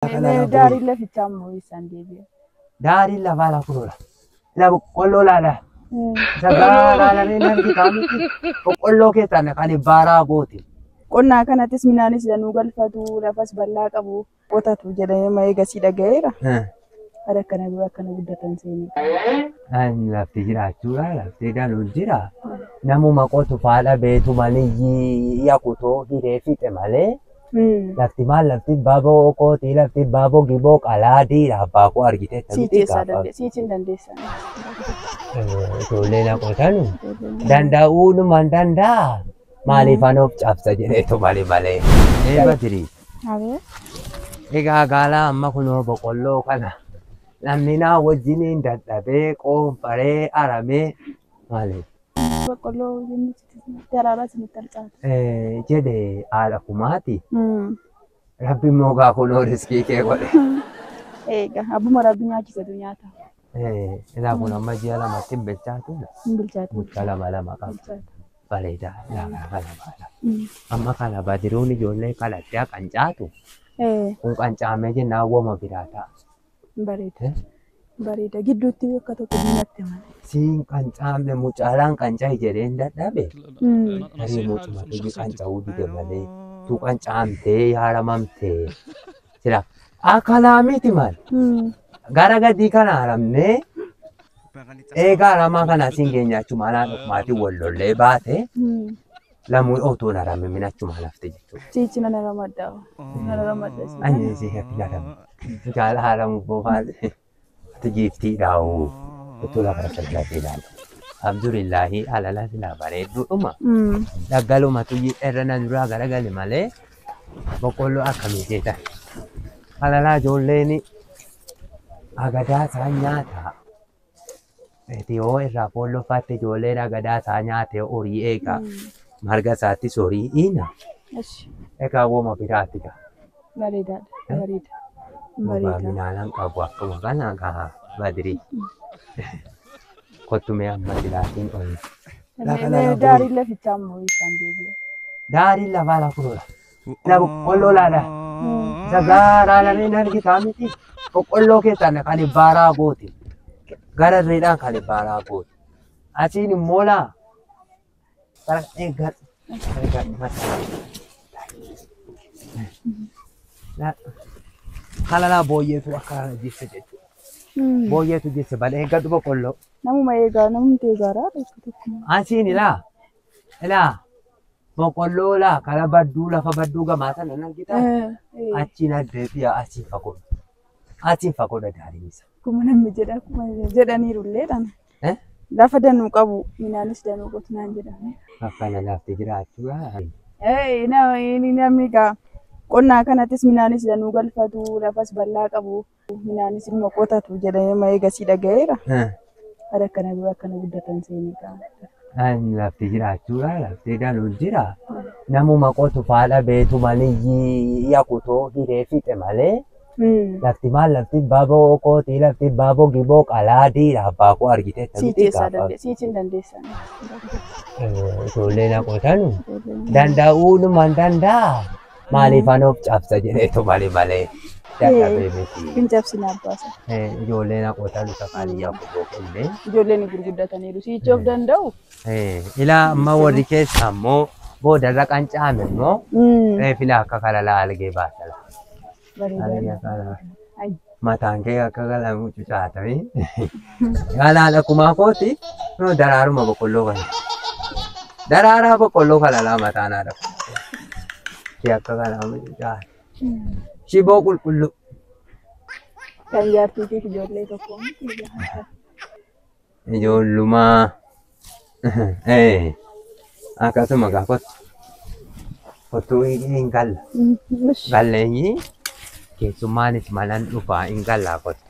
Dari la ficciamo i sandali. Dari la bala kurora. La boqqolloo laala. Sagaa laalanii namni kaamiti boqqolloo keessaan kan baaraa gooti. Qonnaa kanattis midhaanis danuu galfatu lafas bal'aa qabu qotatu jedhamee eegasii dhaga'eera. Ada akkana guddatan seenii. Lafti jiraachuudha lafti danuu jira. Namuma qotu faadha beetu maliyyi yakutoo hiree fixe malee. Lafti maal lafti baaboo kooti lafti baaboo giboo qalaadii abbaa koo argite siitiin dandeessan. Ijoolleen qotanu danda'uudhuma danda'a. Maaliif anoof cabsa jedheetu malee. Eeba jirii. Egaa gaala amma kunoo boqqolloo kana namni naa wajjiniin dadhabee qoonfaree aramee maaliif? Boqqolloo daraaraa isinitti harcaata. Jedhe haadha kumaati. Rabbi immoo gaa kunoo riskii kee godhe. Egaa abbuma rabbi nyaachisatu nyaata. Ilaa kun amma ji'a lamatti hin bilchaatu. Hin bilchaatu. Mucaa lama qaba. Bareedaa amma kana badiruun ijoollee qaladdaa qancaatu. Kun qancaamee jennaan wooma biraa ta'a. Bareeda gidduutti akka tokko diinatti malee. Siin qancaamne mucaalaan qancaa'i jedheen dadhabe. Tarii mucuma tuyyuu qanca'uu dide malee tu qancaamtee yaaramamtee sila akkanaa miti maal. Gara gadii kana haramnee eegaa ramaa kana siin geenyaachuma anaan dhufmaatiin wallollee baate lamuu otuun harame minachuma lafte jechuudha. Ciichi nana ramaddaa. Nana ramaddaa. Ani si filatamu. Gaala haramu boofaale. Tijifti dawu betul apa kerja tidak. Alhamdulillahi alala sila bareedu uma. Daggalu matuji erana dura gara-gara male. Boqqolloo akkamii jeeta. Alala ijoollee ni agadaa isaa nyaata. Yoo irraa boqqolloo faatte ijoolleen agadaa isaa nyaate horii eega. Marga isaattis horii ina. Egaa wooma biraatti gaa. Bareedaadha. Bareeda. Minaalan qabu akkuma kana gaa badiri. Kottumee amma silaatiin oli. Dari la ficciamo i sandali. Dari la bala kurora. La boqqolloo laala. Sagaa laalanii namni kaamiti boqqolloo keessaan kan baaraa gooti. Gara reedhaan kan baaraa gooti. Asiin immoo laa. Kalala booyyeetu akka jisse jechuudha. Booyyeetu jisse balee eeggatu boqqolloo. Namuma eegaa namumti eegaaraa tokko. Asiin ilaa boqqolloo laa kala badduu lafa badduu gamaa sana nan gitaa. Achiin addee fi asiin fagoodha. Asiin fagoodha daariin isa. Kuma namni jedhaniirullee dhaan. Lafa danuu qabu midhaanis danuu qotu naan jedhame. Akkana lafti jiraachuudha. Namni gaa. Qonnaa kanattis midhaanis danuu galfatu lafas bal'aa qabu midhaanis immoo qotatu jedhamee eegasii dhaga'eera. Ada akkana guddatan seenii qabu. Lafti jiraachuudha lafti danuu jira. Namuma qotu faadha beetu maliyyi yakutoo hiree fixe malee. Lafti maal lafti baaboo kooti lafti baaboo giboo qalaadii abbaa koo argite. Siitiin dandeessan. Ijoolleen qotanu danda'uudhuma danda'a. Maaliif anoof cabsa jedheetu malee. Dadhabee miti. Hin cabsine abbaasa. Ijoolleen qotanu safaalii yaa'u illee. Ijoolleen gurguddataniiru siichoof danda'u. Ilaa amma warri keessa ammoo boodarra qancaame immoo reefila akka kalalaa algee baasala. Mataan kee akka galamu cucaatamii. Yaalaan akkumaa kooti daraaruma boqqolloo kana. Daraaraa boqqolloo kalalaa mataan haadha. Akka galamu cucaata. Shiboo qulqulluu. Kan jaartii fi ijoollee tokko. Ijoollumaa. Akkasuma gaa kottuu hin galla. Galleenyi keessummaanis malan dhufaa hin gallaa kottu.